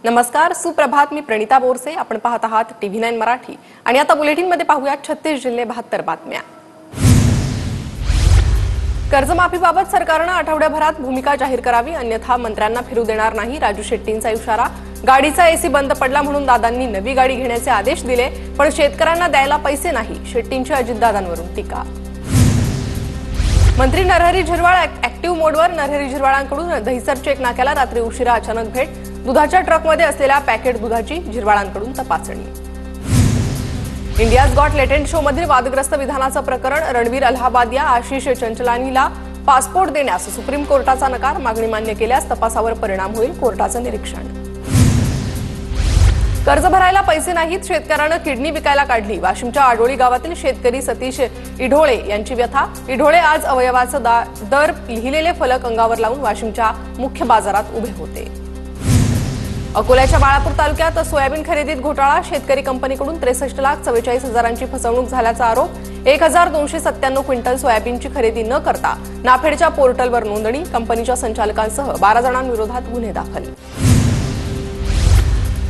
नमस्कार, सुप्रभात. मी प्रणिता बोरसे. आपण पाहत आहात TV9 मराठी आणि आता बुलेटिन मध्ये पाहूया 36 जिल्हे 72 बातम्या. कर्जमाफीबाबत सरकारने आठवड्याभरात भूमिका जाहीर करावी, अन्यथा मंत्र्यांना फिरू देणार नाही. राजू शेट्टींचा इशारा. गाडीचा एसी बंद पडला म्हणून दादांनी नवी गाडी घेण्याचे आदेश दिले, पण शेतकऱ्यांना द्यायला पैसे नाही. शेट्टींची अजितदादांवरून टीका. मंत्री नरहरी झिरवाळ ऍक्टिव्ह मोडवर. नरहरी झिरवाळांकडून दहिसर चेक नाक्याला रात्री उशिरा अचानक भेट. दुधाच्या ट्रकमध्ये असलेल्या पॅकेट दुधाची झिरवाळांकडून तपासणी. इंडियाज गॉट लेटेंट शो मधील वादग्रस्त विधानाचं प्रकरण. रणवीर अलाहाबादिया आशिष चंचलानीला पासपोर्ट देण्यास सुप्रीम कोर्टाचा नकार. मागणी मान्य केल्यास तपासावर परिणाम होईल, कोर्टाचं निरीक्षण. कर्ज भरायला पैसे नाहीत, शेतकऱ्यानं किडनी विकायला काढली. वाशिमच्या आडोळी गावातील शेतकरी सतीश इढोळे यांची व्यथा. इढोळे आज अवयवाचं दर लिहिलेले फलक अंगावर लावून वाशिमच्या मुख्य बाजारात उभे होते. अकोल्याच्या बाळापूर तालुक्यात सोयाबीन खरेदीत घोटाळा. शेतकरी कंपनीकडून 63,44,000ची फसवणूक झाल्याचा आरोप. 1,297 क्विंटल सोयाबीनची खरेदी न करता नाफेडच्या पोर्टलवर नोंदणी. कंपनीच्या संचालकांसह 12 जणांविरोधात गुन्हे दाखल.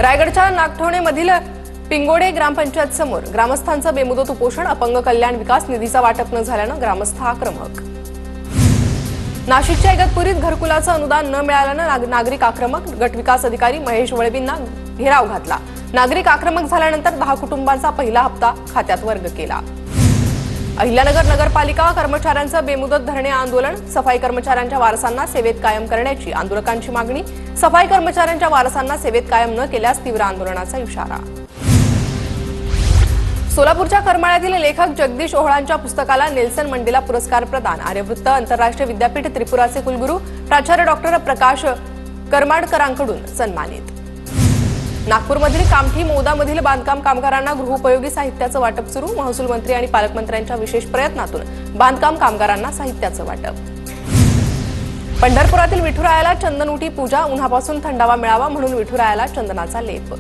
रायगडच्या नागठोणेमधील पिंगोडे ग्रामपंचायत समोर ग्रामस्थांचं बेमुदत उपोषण. अपंग कल्याण विकास निधीचा वाटप न झाल्यानं ग्रामस्थ आक्रमक. नाशिकच्या इगतपुरीत घरकुलाचं अनुदान न मिळाल्यानं नागरिक आक्रमक. गटविकास अधिकारी महेश वळवींना घेराव घातला. नागरिक आक्रमक झाल्यानंतर 10 कुटुंबांचा पहिला हप्ता खात्यात वर्ग केला. अहिल्यानगर नगरपालिका कर्मचाऱ्यांचं बेमुदत धरणे आंदोलन. सफाई कर्मचाऱ्यांच्या वारसांना सेवेत कायम करण्याची आंदोलकांची मागणी. सफाई कर्मचाऱ्यांच्या वारसांना सेवेत कायम न केल्यास तीव्र आंदोलनाचा इशारा. सोलापूरच्या करमाळ्यातील लेखक जगदीश ओहळांच्या पुस्तकाला नेल्सन मंडेला पुरस्कार प्रदान. आर्यवृत्त आंतरराष्ट्रीय विद्यापीठ त्रिपुराचे कुलगुरू प्राचार्य डॉक्टर प्रकाश करमाडकरांकडून सन्मानित. नागपूरमधील कामठी मोदामधील बांधकाम कामगारांना गृहोपयोगी साहित्याचं वाटप सुरू. महसूल मंत्री आणि पालकमंत्र्यांच्या विशेष प्रयत्नातून बांधकाम कामगारांना साहित्याचं वाटप. पंढरपुरातील विठुरायाला चंदनउटी पूजा. उन्हापासून थंडावा मिळावा म्हणून विठुरायाला चंदनाचा लेप.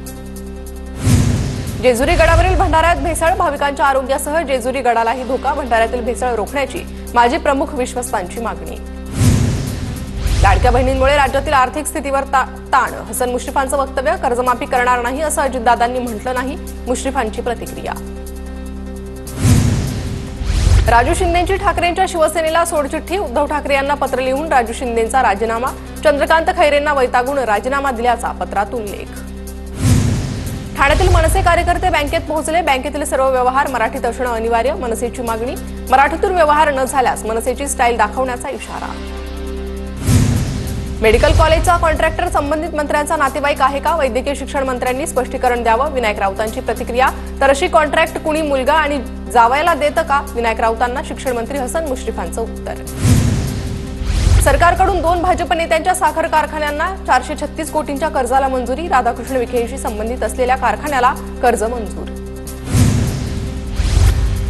जेजुरी गडावरील भंडाऱ्यात भेसळ. भाविकांच्या आरोग्यासह जेजुरी गडालाही धोका. भंडाऱ्यातील भेसळ रोखण्याची माजी प्रमुख विश्वस्तांची मागणी. लाडक्या बहिणींमुळे राज्यातील आर्थिक स्थितीवर ताण. हसन मुश्रीफांचं वक्तव्य. कर्जमाफी करणार नाही असं अजितदादांनी म्हटलं नाही. मुश्रीफांची प्रतिक्रिया. राजू शिंदेंची ठाकरेंच्या शिवसेनेला सोडचिठ्ठी. उद्धव ठाकरे यांना पत्र लिहून राजू शिंदेंचा राजीनामा. चंद्रकांत खैरेंना वैतागून राजीनामा दिल्याचा पत्रात उल्लेख. ठाण्यातील मनसे कार्यकर्ते बँकेत पोहोचले. बँकेतील सर्व व्यवहार मराठीत असणं अनिवार्य. मनसेची मागणी. मराठीतून व्यवहार न झाल्यास मनसेची स्टाईल दाखवण्याचा इशारा. मेडिकल कॉलेजचा कॉन्ट्रॅक्टर संबंधित मंत्र्यांचा नातेवाईक आहे का? वैद्यकीय शिक्षण मंत्र्यांनी स्पष्टीकरण द्यावं. विनायक राऊतांची प्रतिक्रिया. तर अशी कॉन्ट्रॅक्ट कुणी मुलगा आणि जावयाला देतं का? विनायक राऊतांना शिक्षण मंत्री हसन मुश्रीफांचं उत्तर. सरकारकडून 2 भाजप नेत्यांच्या साखर कारखान्यांना 436 कोटींच्या कर्जाला मंजुरी. राधाकृष्ण विखेंशी संबंधित असलेल्या कारखान्याला कर्ज मंजूर.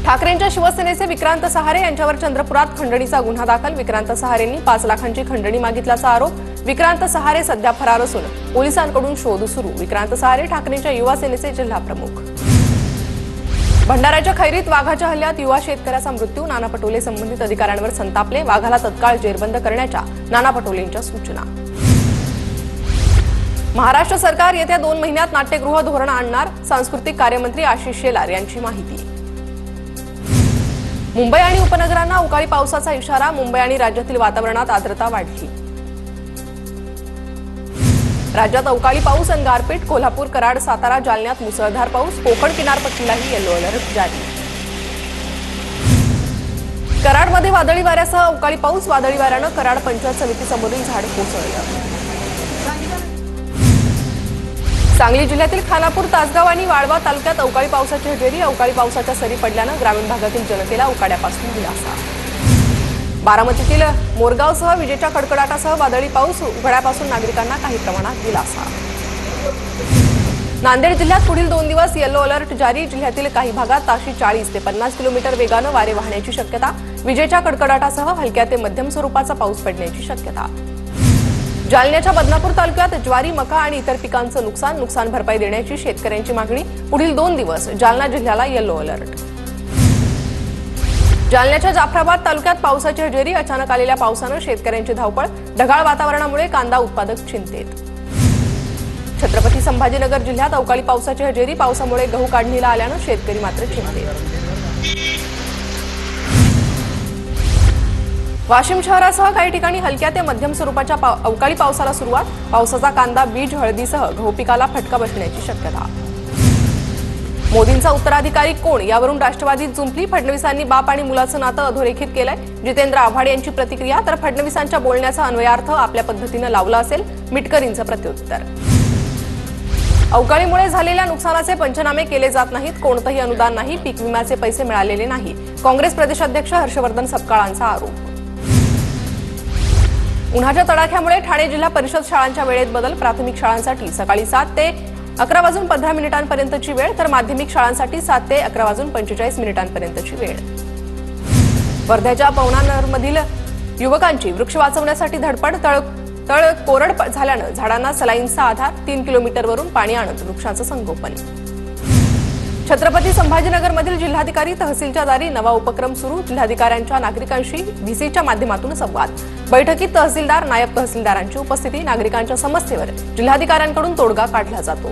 ठाकरेंच्या शिवसेनेचे विक्रांत सहारे यांच्यावर चंद्रपुरात खंडणीचा गुन्हा दाखल. विक्रांत सहारेंनी 5 लाखांची खंडणी मागितल्याचा आरोप. विक्रांत सहारे सध्या फरार असून पोलिसांकडून शोध सुरू. विक्रांत सहारे ठाकरेंच्या युवा सेनेचे जिल्हा प्रमुख. भंडाऱ्याच्या खैरीत वाघाच्या हल्ल्यात युवा शेतकऱ्याचा मृत्यू. नाना पटोले संबंधित अधिकाऱ्यांवर संतापले. वाघाला तत्काळ जेरबंद करण्याच्या नाना पटोलेंच्या सूचना. महाराष्ट्र सरकार येत्या 2 महिन्यात नाट्यगृह धोरण आणणार. सांस्कृतिक कार्यमंत्री आशिष शेलार यांची माहिती. मुंबई आणि उपनगरांना अवकाळी पावसाचा इशारा. मुंबई आणि राज्यातील वातावरणात आर्द्रता वाढली. राज्यात अवकाळी पाऊस आणि गारपीट. कोल्हापूर, कराड, सातारा, जालन्यात मुसळधार पाऊस. कोकण किनारपट्टीलाही येलो अलर्ट जारी. कराडमध्ये वादळी वाऱ्यासह अवकाळी पाऊस. वादळी वाऱ्यानं कराड पंचायत समितीसमोरील झाड कोसळलं. सांगली जिल्ह्यातील खानापूर, तासगाव आणि वाळवा तालुक्यात अवकाळी पावसाची हजेरी. अवकाळी पावसाच्या सरी पडल्यानं ग्रामीण भागातील जनतेला उकाड्यापासून दिलासा. बारामतीतील मोरगावसह विजेच्या कडकडाटासह वादळी पाऊस. उघड्यापासून नागरिकांना काही प्रमाणात दिलासा. नांदेड जिल्ह्यात पुढील 2 दिवस येलो अलर्ट जारी. जिल्ह्यातील काही भागात ताशी 40 ते 50 किलोमीटर वेगानं वारे वाहण्याची शक्यता. विजेच्या कडकडाटासह हलक्या ते मध्यम स्वरूपाचा पाऊस पडण्याची शक्यता. जालन्याच्या बदनापूर तालुक्यात ज्वारी, मका आणि इतर पिकांचं नुकसान भरपाई देण्याची शेतकऱ्यांची मागणी. पुढील 2 दिवस जालना जिल्ह्याला येलो अलर्ट. जालन्याच्या जाफराबाद तालुक्यात पावसाची हजेरी. अचानक आलेल्या पावसानं शेतकऱ्यांची धावपळ. ढगाळ वातावरणामुळे कांदा उत्पादक चिंतेत. छत्रपती संभाजीनगर जिल्ह्यात अवकाळी पावसाची हजेरी, पावसामुळे गहू काढणीला आल्यानं शेतकरी मात्र चिंतेत। वाशिम शहरासह काही ठिकाणी हलक्या ते मध्यम स्वरूपाच्या अवकाळी पावसाला सुरुवात, पावसाचा कांदा, बीज, हळदीसह गहू पिकाला फटका बसण्याची शक्यता। मोदींचा उत्तराधिकारी कोण यावरून राष्ट्रवादीत जुंपली, फडणवीसांनी बाप आणि मुलाचं नातं अधोरेखित केलंय। जितेंद्र आव्हाड यांची प्रतिक्रिया, तर फडणवीसांच्या बोलण्याचा अन्वयार्थ आपल्या पद्धतीनं लावला असेल, मिटकरींचं प्रत्युत्तर। अवकाळीमुळे झालेल्या नुकसानाचे पंचनामे केले जात नाहीत, कोणतंही अनुदान नाही, पीक विम्याचे पैसे मिळालेले नाही, काँग्रेस प्रदेशाध्यक्ष हर्षवर्धन सपकाळांचा आरोप। उन्हाच्या तडाख्यामुळे ठाणे जिल्हा परिषद शाळांच्या वेळेत बदल, प्राथमिक शाळांसाठी सकाळी 7 ते 11:15 वेळ, तर माध्यमिक शाळांसाठी 7 ते 11:45 वेळ। वर्ध्याच्या पवनारमधील युवकांची वृक्ष वाचवण्यासाठी धडपड, तळ कोरड झाल्यानं झाडांना सलाईनचा आधार, 3 किलोमीटरवरून पाणी आणत वृक्षांचं संगोपन। छत्रपती संभाजीनगरमधील जिल्हाधिकारी तहसीलच्या दारी नवा उपक्रम सुरू, जिल्हाधिकाऱ्यांच्या नागरिकांशी व्हीसीच्या माध्यमातून संवाद, बैठकीत तहसीलदार, नायब तहसीलदारांची उपस्थिती, नागरिकांच्या समस्येवर जिल्हाधिकाऱ्यांकडून तोडगा काढला जातो।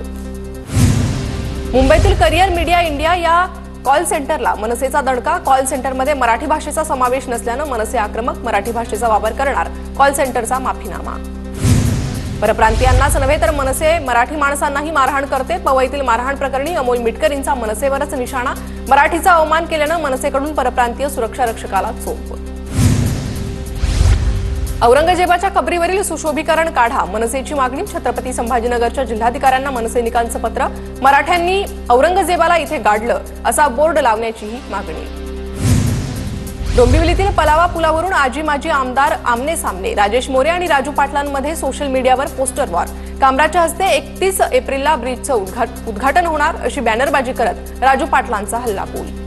मुंबईतील करिअर मीडिया इंडिया या कॉल सेंटरला मनसेचा दणका, कॉल सेंटरमध्ये मराठी भाषेचा समावेश नसल्यानं मनसे आक्रमक, मराठी भाषेचा वापर करणार कॉल सेंटरचा माफीनामा। परप्रांतीयांनाच नव्हे तर मनसे मराठी माणसांनाही मारहाण करते, पवईतील मारहाण प्रकरणी अमोल मिटकरींचा मनसेवरच निशाणा, मराठीचा अवमान केल्यानं मनसेकडून परप्रांतीय सुरक्षा रक्षकाला चोप। औरंगजेबाच्या कबरीवरील सुशोभीकरण काढा, मनसेची मागणी, छत्रपती संभाजीनगरच्या जिल्हाधिकाऱ्यांना मनसैनिकांचं पत्र, मराठ्यांनी औरंगजेबाला इथे गाडलं असा बोर्ड लावण्याचीही मागणी। डोंबिवलीतील पलावा पुलावरून आजी माजी आमदार आमने सामने, राजेश मोरे आणि राजू पाटलांमध्ये सोशल मीडियावर पोस्टर वॉर, कामराजच्या हस्ते 31 एप्रिलला ब्रिजचं उद्घाटन होणार अशी बॅनरबाजी करत राजू पाटलांचा हल्लाबोल।